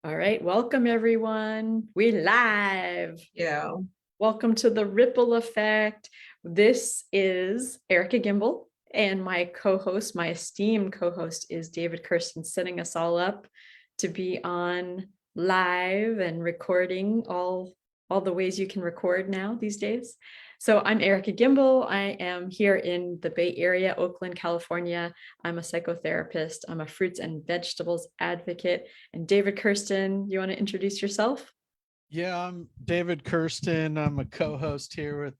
All right, welcome everyone. We live. Yeah. Welcome to the Ripple Effect. This is Erika Gimbel, and my co-host, my esteemed co-host, is David Kirsten, setting us all up to be on live and recording all the ways you can record now these days. So I'm Erika Gimbel. I am here in the Bay Area, Oakland, California. I'm a psychotherapist. I'm a fruits and vegetables advocate. And David Kirsten, you want to introduce yourself? Yeah, I'm David Kirsten. I'm a co-host here with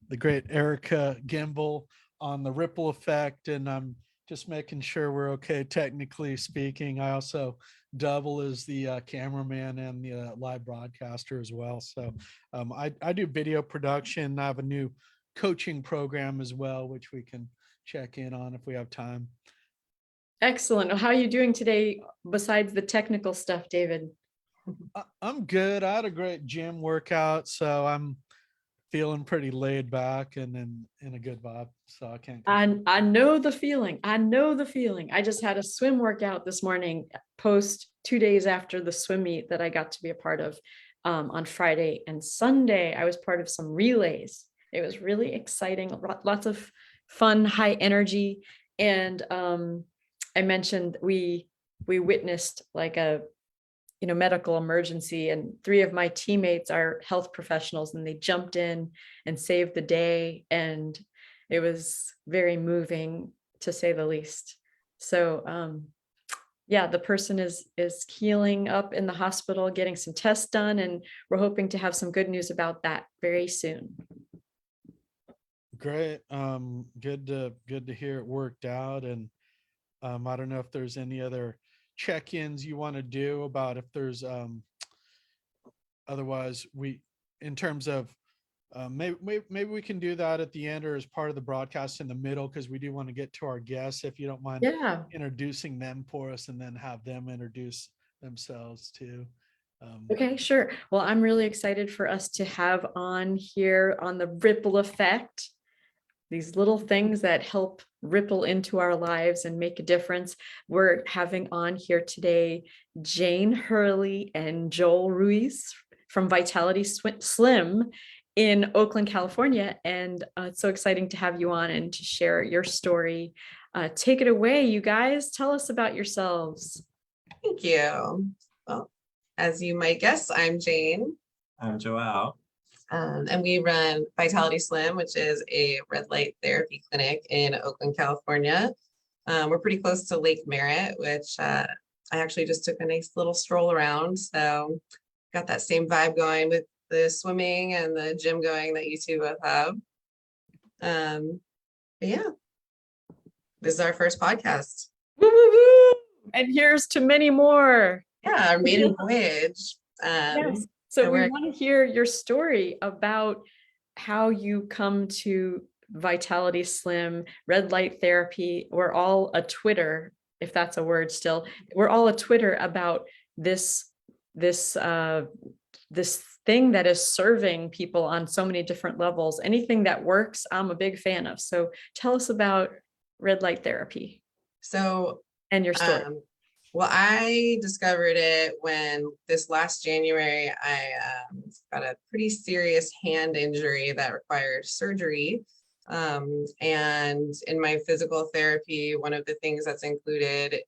the great Erika Gimbel on the Ripple Effect, and I'm just making sure we're okay technically speaking. I also double as the cameraman and the live broadcaster as well. So I do video production. I have a new coaching program as well, which we can check in on if we have time. Excellent. How are you doing today besides the technical stuff, David? I'm good. I had a great gym workout, so I'm feeling pretty laid back and in a good vibe. So I can't. I know the feeling. I know the feeling. I just had a swim workout this morning, post 2 days after the swim meet that I got to be a part of on Friday and Sunday. I was part of some relays. It was really exciting. Lots of fun, high energy. And I mentioned we witnessed like a medical emergency, and 3 of my teammates are health professionals, and they jumped in and saved the day, and it was very moving, to say the least. So yeah, the person is healing up in the hospital, getting some tests done, and we're hoping to have some good news about that very soon. Great. Good to hear it worked out. And I don't know if there's any other check-ins you want to do about if there's otherwise we in terms of maybe we can do that at the end or as part of the broadcast in the middle, because we do want to get to our guests, if you don't mind. Yeah. Introducing them for us and then have them introduce themselves too. Okay, sure. Well, I'm really excited for us to have on here on the Ripple Effect, these little things that help ripple into our lives and make a difference. We're having on here today Jane Hurley and Joel Ruiz from Vitality Slim in Oakland, California. And it's so exciting to have you on and to share your story. Take it away, you guys. Tell us about yourselves. Thank you. Well, as you might guess, I'm Jane. I'm Joel. And we run Vitality Slim, which is a red light therapy clinic in Oakland, California. We're pretty close to Lake Merritt, which I actually just took a nice little stroll around. So got that same vibe going with the swimming and the gym going that you two both have. But yeah, this is our first podcast. Woo, woo, woo. And here's to many more. Yeah, our maiden voyage. Yes. So we want to hear your story about how you come to Vitality Slim, red light therapy. We're all a Twitter, if that's a word still. We're all a Twitter about this thing that is serving people on so many different levels. Anything that works, I'm a big fan of. So tell us about red light therapy. So, and your story. Well, I discovered it when this last January, I got a pretty serious hand injury that required surgery. And in my physical therapy, one of the things that's included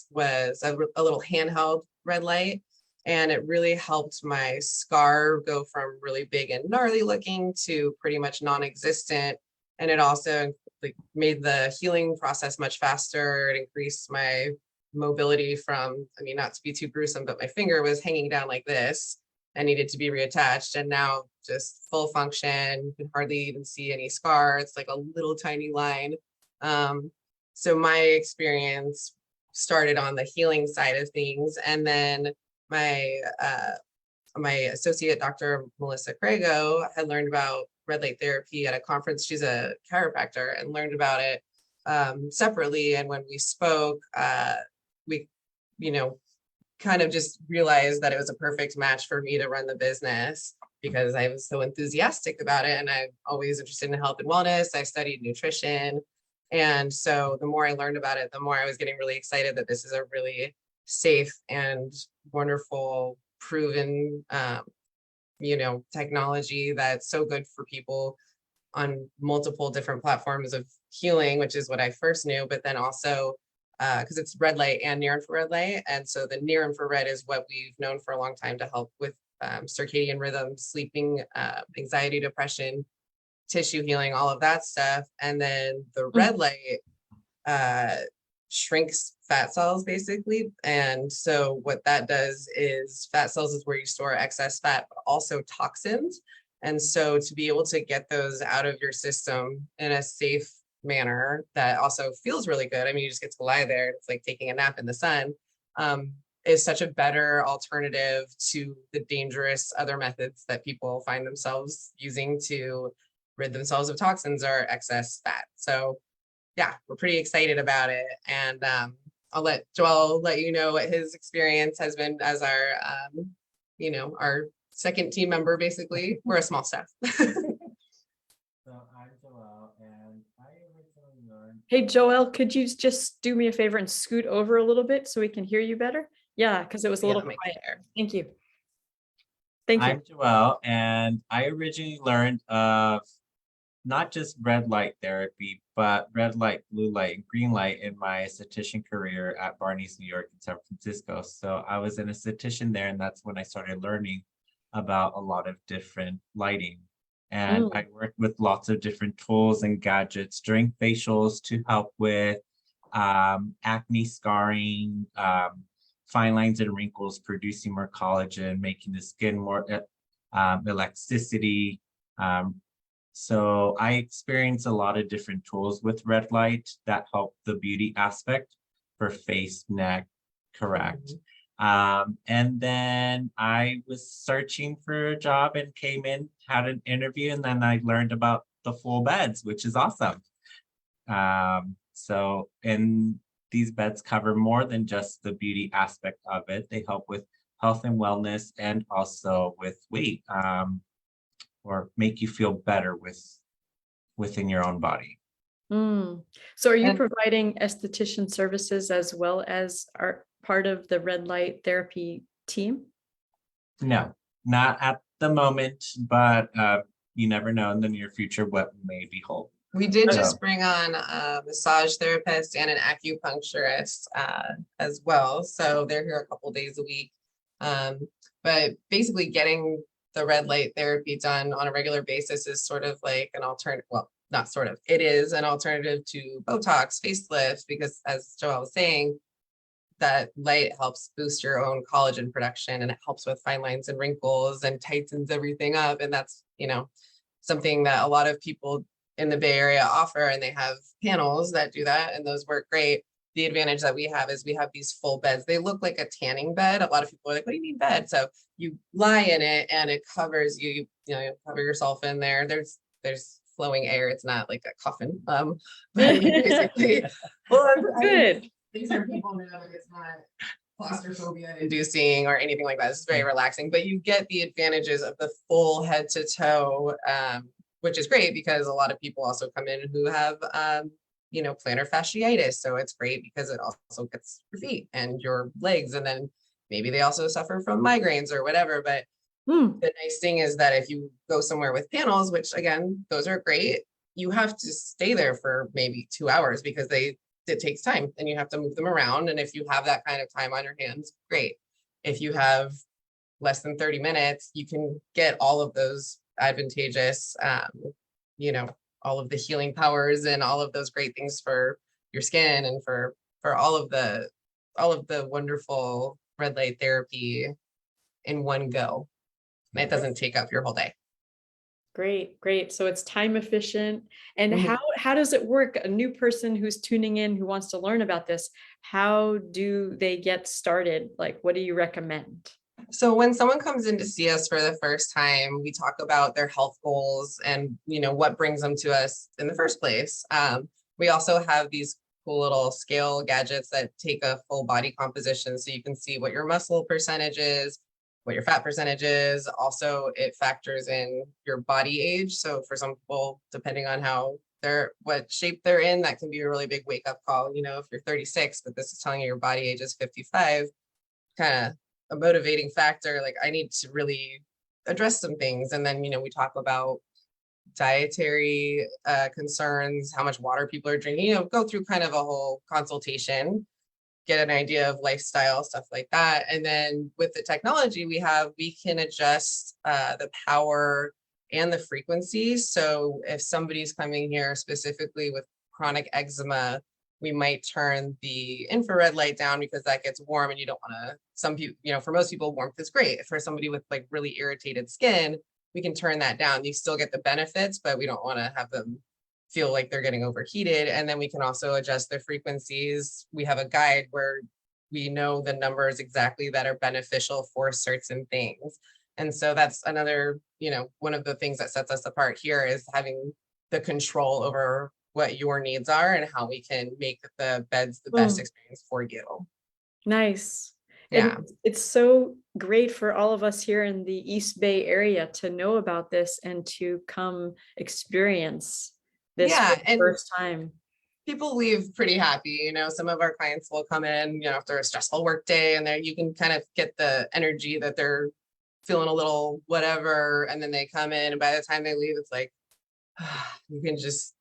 was a little handheld red light. And it really helped my scar go from really big and gnarly looking to pretty much non-existent. And it also made the healing process much faster. It increased my mobility from, I mean, not to be too gruesome, but my finger was hanging down like this and needed to be reattached. And now just full function, you can hardly even see any scar. It's like a little tiny line. So my experience started on the healing side of things. And then my associate, Dr. Melissa Crago, had learned about red light therapy at a conference. She's a chiropractor, and learned about it separately. And when we spoke, we, kind of just realized that it was a perfect match for me to run the business, because I was so enthusiastic about it. And I'm always interested in health and wellness. I studied nutrition. And so the more I learned about it, the more I was getting really excited that this is a really safe and wonderful, proven, technology that's so good for people on multiple different platforms of healing, which is what I first knew, but then also because it's red light and near infrared light. And so the near infrared is what we've known for a long time to help with circadian rhythm, sleeping, anxiety, depression, tissue healing, all of that stuff. And then the red light shrinks fat cells basically. And so what that does is fat cells is where you store excess fat, but also toxins. And so to be able to get those out of your system in a safe manner that also feels really good. I mean, you just get to lie there. It's like taking a nap in the sun. Is such a better alternative to the dangerous other methods that people find themselves using to rid themselves of toxins or excess fat. So yeah, we're pretty excited about it. And I'll let Joel let you know what his experience has been as our second team member, basically. We're a small staff. So I'm Joel, and I originally learned. Hey, Joel, could you just do me a favor and scoot over a little bit so we can hear you better? Yeah, because it was a little Yeah, quiet. Thank you. Thank you. I'm Joel, and I originally learned of not just red light therapy, but red light, blue light, and green light in my esthetician career at Barney's, New York, and San Francisco. So I was an esthetician there, and that's when I started learning about a lot of different lighting. And I worked with lots of different tools and gadgets during facials to help with acne, scarring, fine lines and wrinkles, producing more collagen, making the skin more elasticity. So I experienced a lot of different tools with red light that help the beauty aspect for face, neck, correct. And then I was searching for a job and came in, had an interview, and then I learned about the full beds, which is awesome. And these beds cover more than just the beauty aspect of it. They help with health and wellness and also with weight, or make you feel better within your own body. So are you And- providing esthetician services as well as are part of the red light therapy team? No, not at the moment, but you never know in the near future what may behold. We did Hello. just bring on a massage therapist and an acupuncturist as well. So they're here a couple days a week. But basically getting the red light therapy done on a regular basis is sort of like an alternative. Well, not sort of, it is an alternative to Botox, facelift, because as Joelle was saying, that light helps boost your own collagen production, and it helps with fine lines and wrinkles and tightens everything up. And that's, something that a lot of people in the Bay Area offer, and they have panels that do that, and those work great. The advantage that we have is we have these full beds. They look like a tanning bed. A lot of people are like, what do you mean bed? So you lie in it and it covers you, you cover yourself in there. There's flowing air. It's not like a coffin. But basically, Good. these are people know it's not claustrophobia inducing or anything like that. It's very relaxing, but you get the advantages of the full head to toe, which is great because a lot of people also come in who have, plantar fasciitis. So it's great because it also gets your feet and your legs. And then maybe they also suffer from migraines or whatever. But the nice thing is that if you go somewhere with panels, which again, those are great, you have to stay there for maybe 2 hours because it takes time and you have to move them around. And if you have that kind of time on your hands, great. If you have less than 30 minutes, you can get all of those advantageous, all of the healing powers and all of those great things for your skin and for all of the wonderful red light therapy in one go. And it doesn't take up your whole day. Great. So it's time efficient. And how does it work? A new person who's tuning in who wants to learn about this, how do they get started? Like, what do you recommend? So when someone comes in to see us for the first time, we talk about their health goals and, what brings them to us in the first place. We also have these cool little scale gadgets that take a full body composition so you can see what your muscle percentage is, what your fat percentage is. Also, it factors in your body age. So for some people, depending on how what shape they're in, that can be a really big wake up call. If you're 36, but this is telling you your body age is 55, kind of a motivating factor. Like, I need to really address some things. And then, we talk about dietary concerns, how much water people are drinking, go through kind of a whole consultation, get an idea of lifestyle, stuff like that. And then with the technology we can adjust the power and the frequency. So if somebody's coming here specifically with chronic eczema, we might turn the infrared light down because that gets warm and you don't want to, some people, for most people, warmth is great. For somebody with like really irritated skin, we can turn that down. You still get the benefits, but we don't want to have them feel like they're getting overheated. And then we can also adjust the frequencies. We have a guide where we know the numbers exactly that are beneficial for certain things. And so that's another, one of the things that sets us apart here is having the control over what your needs are and how we can make the beds the best experience for you. Nice. Yeah. And it's so great for all of us here in the East Bay area to know about this and to come experience this for the first time. People leave pretty happy. Some of our clients will come in, after a stressful work day, and then you can kind of get the energy that they're feeling a little whatever. And then they come in, and by the time they leave, it's like, you can just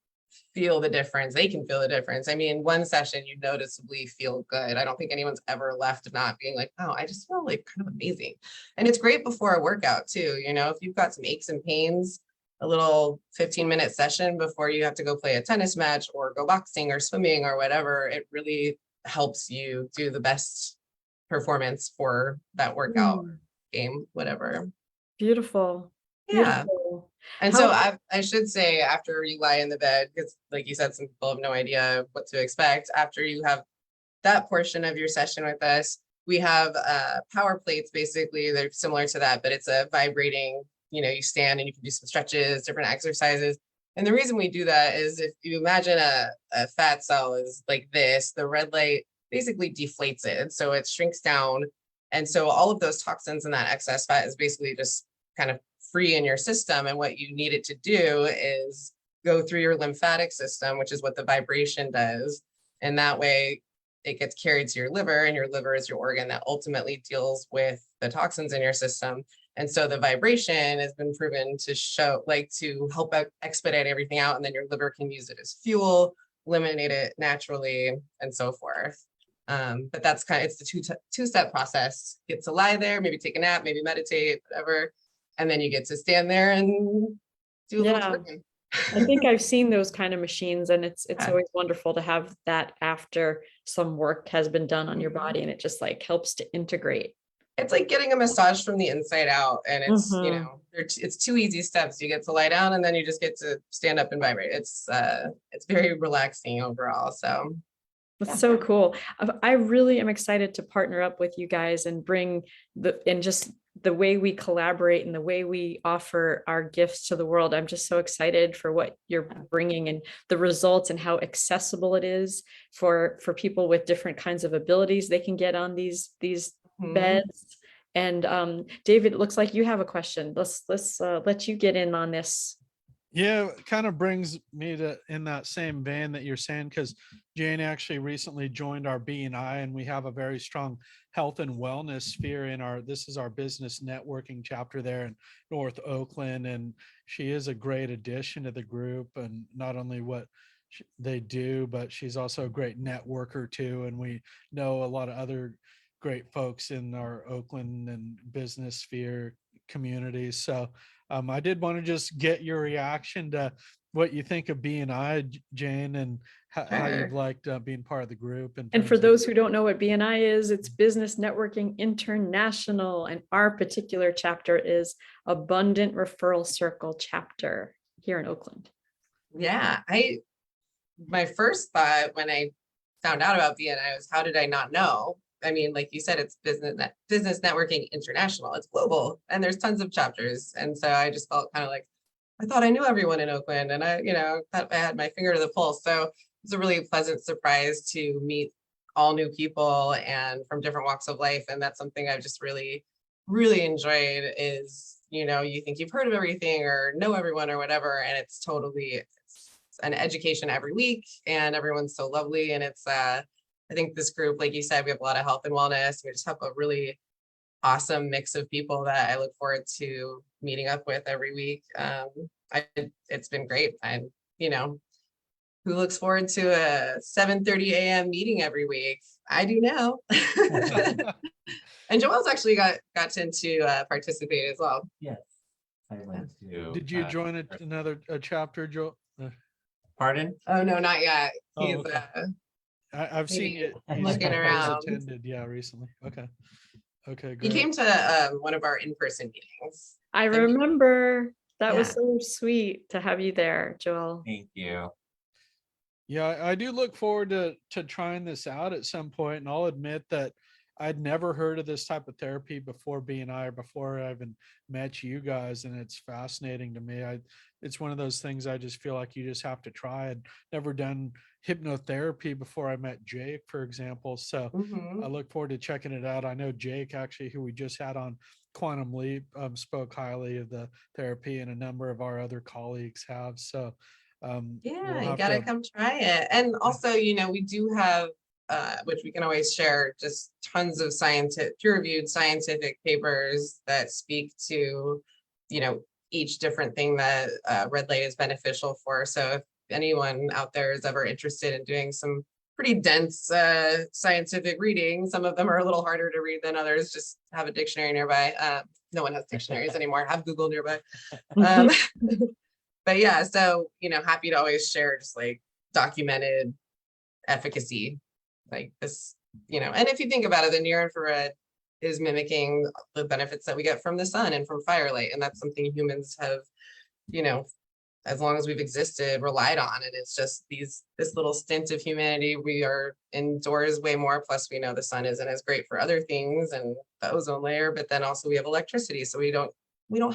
feel the difference. They can feel the difference. I mean, one session, you noticeably feel good. I don't think anyone's ever left not being like, oh, I just feel like kind of amazing. And it's great before a workout too. If you've got some aches and pains, a little 15-minute session before you have to go play a tennis match or go boxing or swimming or whatever, it really helps you do the best performance for that workout, game, whatever. Beautiful. Yeah. Beautiful. And so I should say, after you lie in the bed, because like you said, some people have no idea what to expect. After you have that portion of your session with us, we have power plates. Basically, they're similar to that, but it's a vibrating, you stand and you can do some stretches, different exercises. And the reason we do that is, if you imagine a fat cell is like this, the red light basically deflates it. So it shrinks down. And so all of those toxins and that excess fat is basically just kind of free in your system. And what you need it to do is go through your lymphatic system, which is what the vibration does. And that way it gets carried to your liver, and your liver is your organ that ultimately deals with the toxins in your system. And so the vibration has been proven to to help expedite everything out. And then your liver can use it as fuel, eliminate it naturally, and so forth. But that's it's the two-step process. Get to lie there, maybe take a nap, maybe meditate, whatever. And then you get to stand there and do a little twerking. I think I've seen those kind of machines, and it's always wonderful to have that after some work has been done on your body, and it just like helps to integrate. It's like getting a massage from the inside out, and it's it's 2 easy steps. You get to lie down, and then you just get to stand up and vibrate. It's very relaxing overall. So that's so cool. I really am excited to partner up with you guys and bring just the way we collaborate and the way we offer our gifts to the world. I'm just so excited for what you're bringing and the results, and how accessible it is for people with different kinds of abilities. They can get on these beds. And David, it looks like you have a question. Let's let you get in on this. Yeah, it kind of brings me to in that same vein that you're saying, because Jane actually recently joined our B&I, and we have a very strong health and wellness sphere this is our business networking chapter there in North Oakland. And she is a great addition to the group, and not only what they do, but she's also a great networker too. And we know a lot of other great folks in our Oakland and business sphere communities. So I did want to just get your reaction to what you think of B&I, Jane, and how you've liked being part of the group. And for those who don't know what B&I is, it's Business Networking International, and our particular chapter is Abundant Referral Circle chapter here in Oakland. Yeah, my first thought when I found out about B&I was, how did I not know? I mean, like you said, it's Business Networking International. It's global, and there's tons of chapters. And so I just felt kind of like, I thought I knew everyone in Oakland, and I thought I had my finger to the pulse. So it's a really pleasant surprise to meet all new people and from different walks of life. And that's something I've just really, really enjoyed is, you think you've heard of everything or know everyone or whatever. And it's an education every week, and everyone's so lovely. And it's, I think this group, like you said, we have a lot of health and wellness. We just have a really awesome mix of people that I look forward to meeting up with every week. It's been great. And, you know, who looks forward to a 7:30 a.m. meeting every week? I do now. And Joelle's actually got to participate as well. Yes. I went to. Did you join another chapter, Joel? Pardon? Oh, no, not yet. Oh, He's okay. I've seen maybe it. looking around. Attended, yeah, recently. Okay. Okay, He great. came to one of our in-person meetings. I And he- remember that was Yeah. so sweet to have you there, Joel. Thank you. Yeah, I do look forward to trying this out at some point, and I'll admit that I'd never heard of this type of therapy before BNI or before I even met you guys, and it's fascinating to me. It's one of those things I just feel like you just have to try. I'd never done hypnotherapy before I met Jake, for example, so I Mhm. look forward to checking it out. I know Jake, actually, who we just had on Quantum Leap, spoke highly of the therapy, and a number of our other colleagues have. So Yeah, we'll you have gotta to. come try it. And also, you know, we do have, which we can always share, just tons of peer-reviewed scientific papers that speak to, you know, each different thing that red light is beneficial for. So if anyone out there is ever interested in doing some pretty dense scientific reading, some of them are a little harder to read than others, just have a dictionary nearby. No one has dictionaries anymore, have Google nearby. Um, but yeah, so, you know, happy to always share just like documented efficacy like this, you know. And if you think about it, the near infrared is mimicking the benefits that we get from the sun and from firelight. And that's something humans have, you know, as long as we've existed, relied on. And it's just this little stint of humanity. We are indoors way more. Plus, we know the sun isn't as great for other things and the ozone layer, but then also we have electricity. So we don't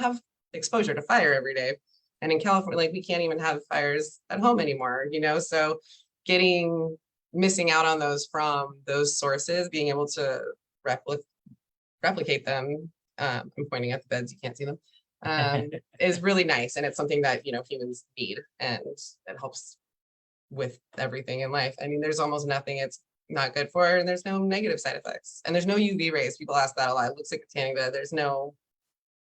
have exposure to fire every day. And in California, like we can't even have fires at home anymore, you know? So missing out on those from those sources, being able to replicate them. I'm pointing at the beds, you can't see them. Is really nice. And it's something that, you know, humans need, and it helps with everything in life. I mean, there's almost nothing it's not good for, and there's no negative side effects. And there's no UV rays. People ask that a lot. It looks like a tanning bed. There's no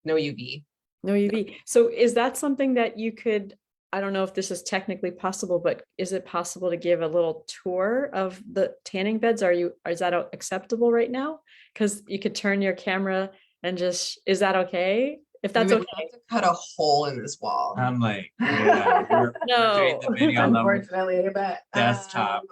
UV. No UV. So is that something that you could, I don't know if this is technically possible, but is it possible to give a little tour of the tanning beds? Is that acceptable right now? Because you could turn your camera and just, is that okay? If that's We would okay. have to cut a hole in this wall. I'm like, yeah, we're doing the No. video on the Unfortunately, but desktop.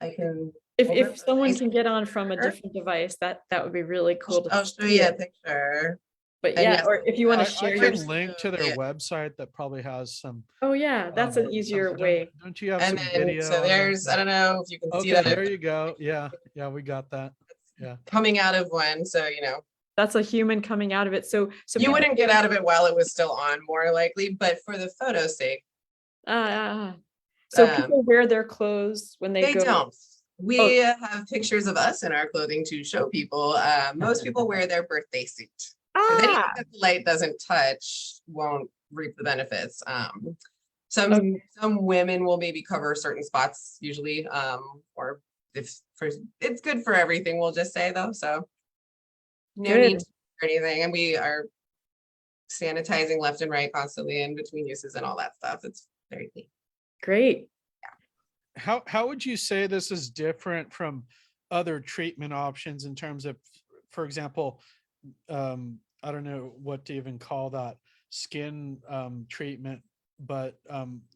I can. If hold up if a someone nice can get on from a picture. different device, that would be really cool to I'll show see you a it. picture. But And yeah, yes, or if you want I to share can your, link to their Yeah. website that probably has some. oh yeah, that's an easier way. Don't you have And some then, video? so on it? there's, I don't know if you can see Okay, that. there you go. Yeah, we got that. Yeah. Coming out of one, so, you know, That's a human coming out of it. So you wouldn't get out of it while it was still on, more likely, but for the photo's sake, so Um, people wear their clothes when they they go. don't. We have pictures of us in our clothing to show people. Most people wear their birthday suit. 'Cause anything Ah, that the light doesn't touch won't reap the benefits. Some Okay. some women will maybe cover certain spots usually, or it's good for everything, we'll just say though, so. No Good. need for anything, and we are sanitizing left and right constantly in between uses and all that stuff. It's very clean. Great. How would you say this is different from other treatment options in terms of, for example, I don't know what to even call that, skin treatment, but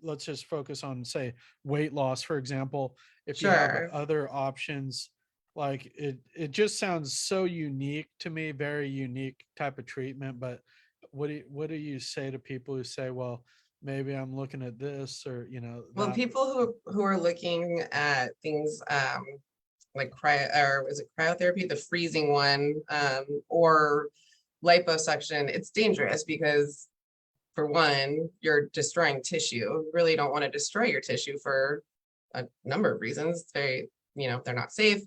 let's just focus on, say, weight loss, for example. If you have Sure. other options, like it just sounds so unique to me, very unique type of treatment. But what do you say to people who say, well, maybe I'm looking at this, or Well, that. people who are looking at things like cryotherapy, the freezing one, or liposuction, it's dangerous because, for one, you're destroying tissue. You really don't want to destroy your tissue for a number of reasons. It's very, they're not safe.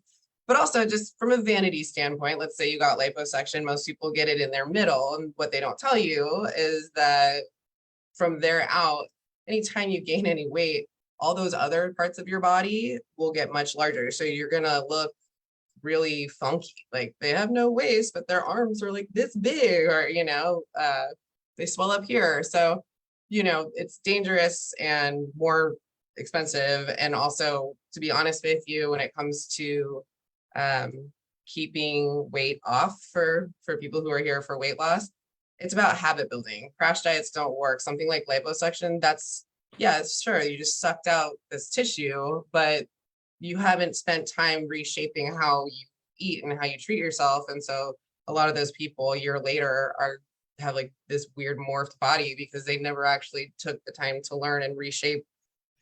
But also, just from a vanity standpoint, let's say you got liposuction, most people get it in their middle. And what they don't tell you is that from there out, anytime you gain any weight, all those other parts of your body will get much larger. So you're gonna look really funky. Like they have no waist, but their arms are like this big, or they swell up here. So, it's dangerous and more expensive. And also, to be honest with you, when it comes to keeping weight off for people who are here for weight loss, it's about habit building. Crash diets don't work. Something like liposuction, it's sure, you just sucked out this tissue, but you haven't spent time reshaping how you eat and how you treat yourself. And so a lot of those people a year later have like this weird morphed body because they never actually took the time to learn and reshape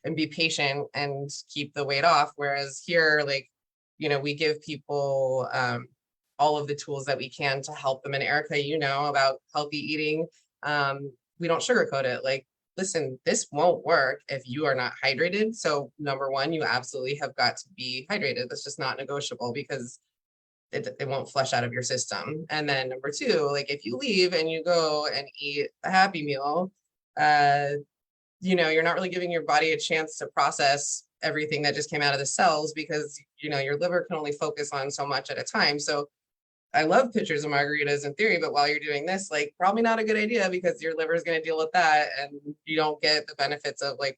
and be patient and keep the weight off. Whereas here, like, we give people all of the tools that we can to help them. And Erika, about healthy eating. We don't sugarcoat it. Like, listen, this won't work if you are not hydrated. So number one, you absolutely have got to be hydrated. That's just not negotiable because it won't flush out of your system. And then number two, like if you leave and you go and eat a Happy Meal, you're not really giving your body a chance to process everything that just came out of the cells because, your liver can only focus on so much at a time. So I love pictures of margaritas in theory, but while you're doing this, like probably not a good idea because your liver is going to deal with that and you don't get the benefits of like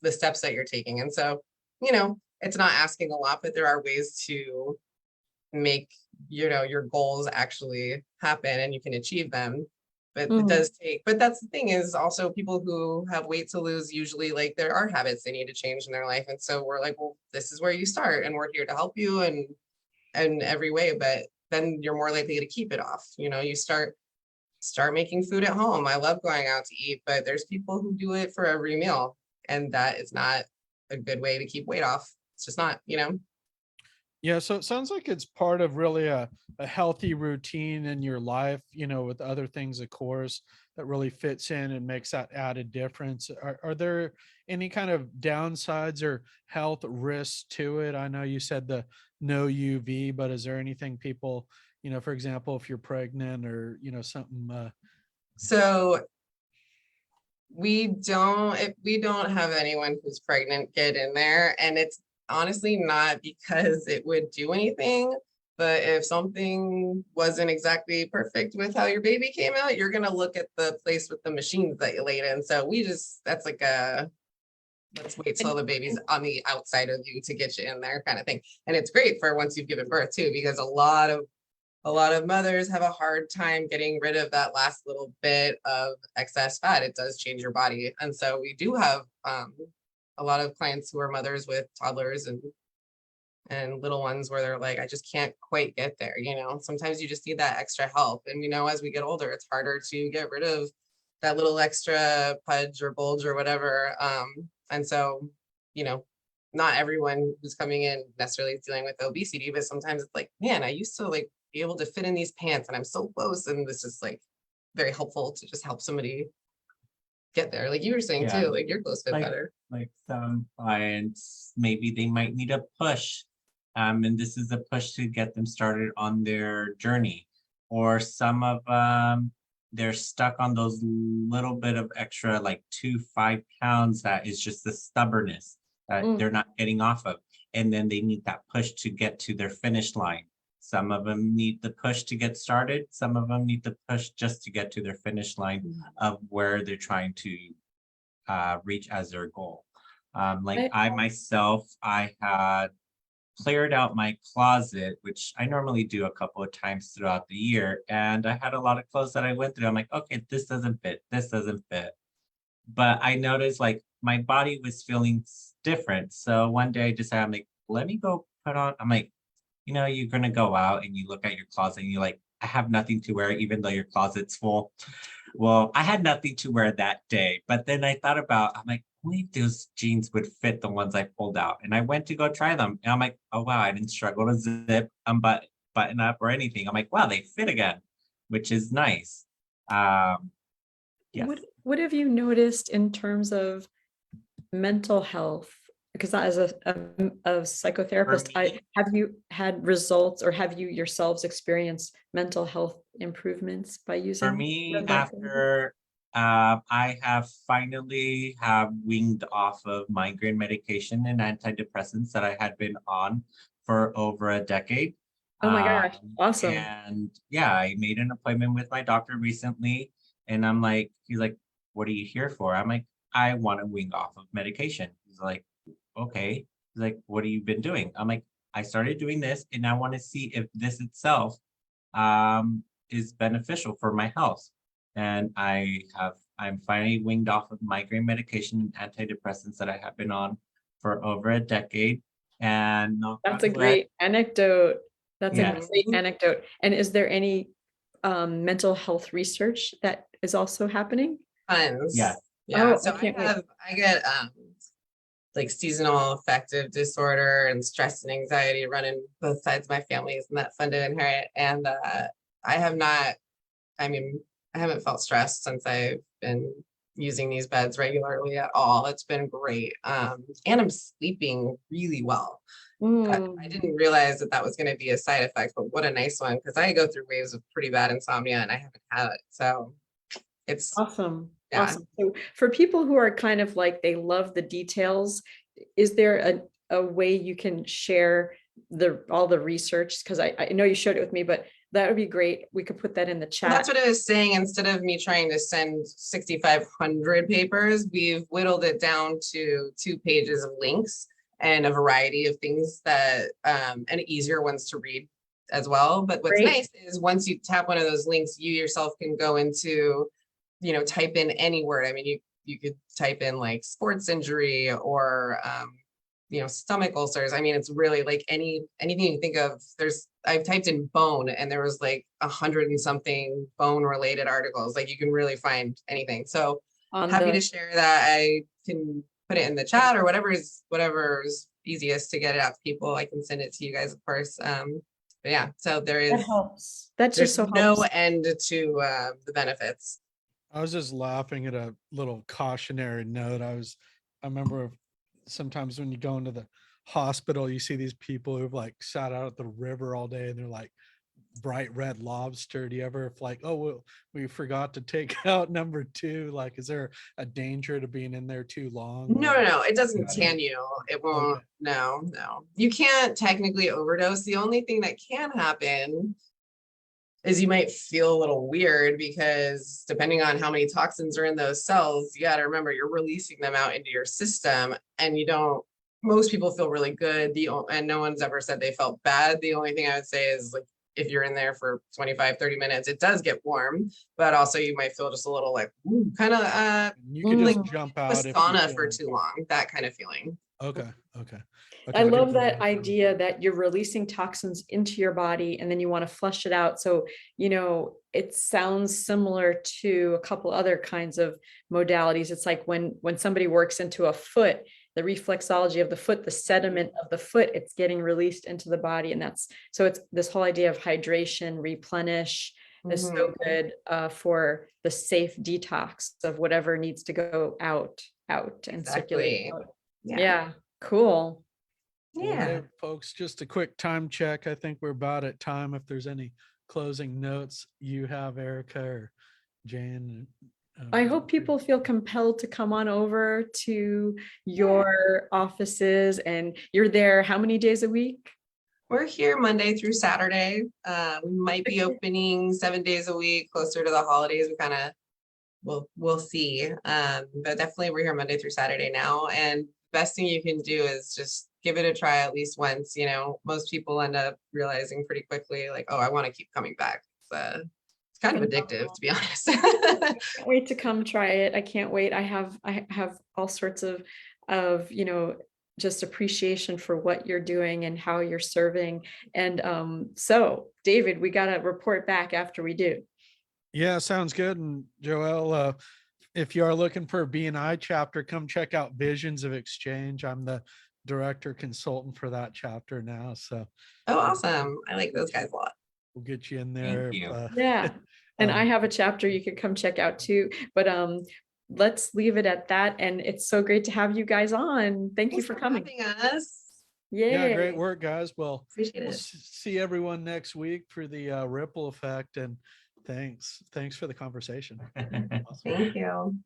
the steps that you're taking. And so, it's not asking a lot, but there are ways to make, your goals actually happen and you can achieve them. But it does take, but that's the thing is also people who have weight to lose, usually like there are habits they need to change in their life. And so we're like, well, this is where you start and we're here to help you and every way, but then you're more likely to keep it off. You start making food at home. I love going out to eat, but there's people who do it for every meal. And that is not a good way to keep weight off. It's just not, Yeah, so it sounds like it's part of really a healthy routine in your life, with other things, of course, that really fits in and makes that added difference. Are there any kind of downsides or health risks to it? I know you said the no UV, but is there anything people, for example, if you're pregnant or, something? So we don't have anyone who's pregnant get in there, and it's honestly not because it would do anything, but if something wasn't exactly perfect with how your baby came out, you're going to look at the place with the machines that you laid in. So that's like let's wait till the baby's on the outside of you to get you in there kind of thing. And it's great for once you've given birth too, because a lot of mothers have a hard time getting rid of that last little bit of excess fat. It does change your body. And so we do have a lot of clients who are mothers with toddlers and little ones where they're like, I just can't quite get there. Sometimes you just need that extra help. And as we get older, it's harder to get rid of that little extra pudge or bulge or whatever. And so, not everyone who's coming in necessarily is dealing with obesity, but sometimes it's like, man, I used to like be able to fit in these pants and I'm so close. And this is like very helpful to just help somebody get there. Like you were saying too, like your clothes fit better. Like some clients, maybe they might need a push. And this is a push to get them started on their journey. Or some of they're stuck on those little bit of extra, like 5 pounds that is just the stubbornness that they're not getting off of. And then they need that push to get to their finish line. Some of them need the push to get started. Some of them need the push just to get to their finish line of where they're trying to reach as their goal. Like I myself, I had cleared out my closet, which I normally do a couple of times throughout the year. And I had a lot of clothes that I went through. I'm like, okay, this doesn't fit. This doesn't fit. But I noticed like my body was feeling different. So one day I decided, I'm like, let me go put on, I'm like, you're going to go out and you look at your closet and you're like, I have nothing to wear, even though your closet's full. Well, I had nothing to wear that day. But then I thought I'm like, only if those jeans would fit the ones I pulled out. And I went to go try them. And I'm like, oh, wow, I didn't struggle to zip, button up or anything. I'm like, wow, they fit again, which is nice. Yes. What have you noticed in terms of mental health? Because as a psychotherapist, have you had results or have you yourselves experienced mental health improvements by using? For me, after I have finally have weaned off of migraine medication and antidepressants that I had been on for over a decade. Oh my gosh, awesome. And yeah, I made an appointment with my doctor recently, and I'm like, he's like, "What are you here for?" I'm like, "I want to wean off of medication." He's like, "Okay." He's like, "What have you been doing?" I'm like, "I started doing this, and I want to see if this itself is beneficial for my health." And I'm finally weaned off of migraine medication and antidepressants that I have been on for over a decade. And knock That's on a wood, great anecdote. That's a yes. great anecdote. And is there any mental health research that is also happening? Tons. Yeah. Yeah, Oh, so I I can't wait. get like seasonal affective disorder and stress and anxiety running both sides of my family. Isn't that fun to inherit? And I have not, I mean, I haven't felt stressed since I've been using these beds regularly at all. It's been great. And I'm sleeping really well. But I Mm, didn't realize that that was going to be a side effect, but what a nice one, because I go through waves of pretty bad insomnia and I haven't had it. So it's, awesome. yeah. Awesome. So for people who are kind of like, they love the details, is there a way you can share all the research? Because I know you shared it with me, but that would be great. We could put that in the Well, chat. that's what I was saying. Instead of me trying to send 6,500 papers, we've whittled it down to 2 pages of links and a variety of things that, and easier ones to read as well. But what's Great. nice is once you tap one of those links, you yourself can go into, type in any word. I mean, you could type in like sports injury or, stomach ulcers. I mean, it's really like anything you think of. I've typed in bone and there was like 100 and something bone related articles. Like you can really find anything. So happy to share that. I can put it in the chat or whatever's easiest to get it out to people. I can send it to you guys, of course. But yeah, so That helps. That just there's so no helps. end to the benefits. I was just laughing at a little cautionary note. I remember sometimes when you go into the hospital, you see these people who've like sat out at the river all day and they're like bright red lobster. Do you ever like, oh, well, we forgot to take out number 2? Like, is there a danger to being in there too long? No. It doesn't Got tan it. you. It won't. Okay. No. You can't technically overdose. The only thing that can happen is you might feel a little weird because depending on how many toxins are in those cells, you got to remember you're releasing them out into your system and most people feel really good. And no one's ever said they felt bad. The only thing I would say is like, if you're in there for 25, 30 minutes, it does get warm, but also you might feel just a little like, kind of You could just like jump a out if you sauna for feel- too long, that kind of feeling. Okay. I good love to that know. idea that you're releasing toxins into your body and then you want to flush it out. So, it sounds similar to a couple other kinds of modalities. It's like when somebody works into a foot, the reflexology of the foot, the sediment of the foot, it's getting released into the body. And so it's this whole idea of hydration, replenish is so good for the safe detox of whatever needs to go out and circulate. Exactly. Yeah, cool. Well, Yeah. hey, folks, just a quick time check. I think we're about at time. If there's any closing notes you have, Erica or Jane. I hope people feel compelled to come on over to your offices, and you're there how many days a week? We're here Monday through Saturday. We might be Okay. opening 7 days a week closer to the holidays. We kind of, we'll see. But definitely we're here Monday through Saturday now. And best thing you can do is just give it a try at least once. Most people end up realizing pretty quickly, like, oh, I want to keep coming back. It's kind of addictive, to be honest. Can't wait to come try it. I can't wait. I have all sorts of just appreciation for what you're doing and how you're serving. And so David, we got to report back after we do. Yeah, sounds good. And Joelle, if you are looking for a BNI chapter, come check out Visions of Exchange. I'm the director consultant for that chapter now. So Oh, awesome. I like those guys a lot. we'll get you in there. Thank you. Yeah. And I have a chapter you could come check out too. But let's leave it at that. And it's so great to have you guys on. Thank you Thanks for coming. having us. Yeah, Yay. great work, guys. Well, Appreciate we'll it. see everyone next week for the ripple effect. And Thanks for the conversation. Awesome. Thank you.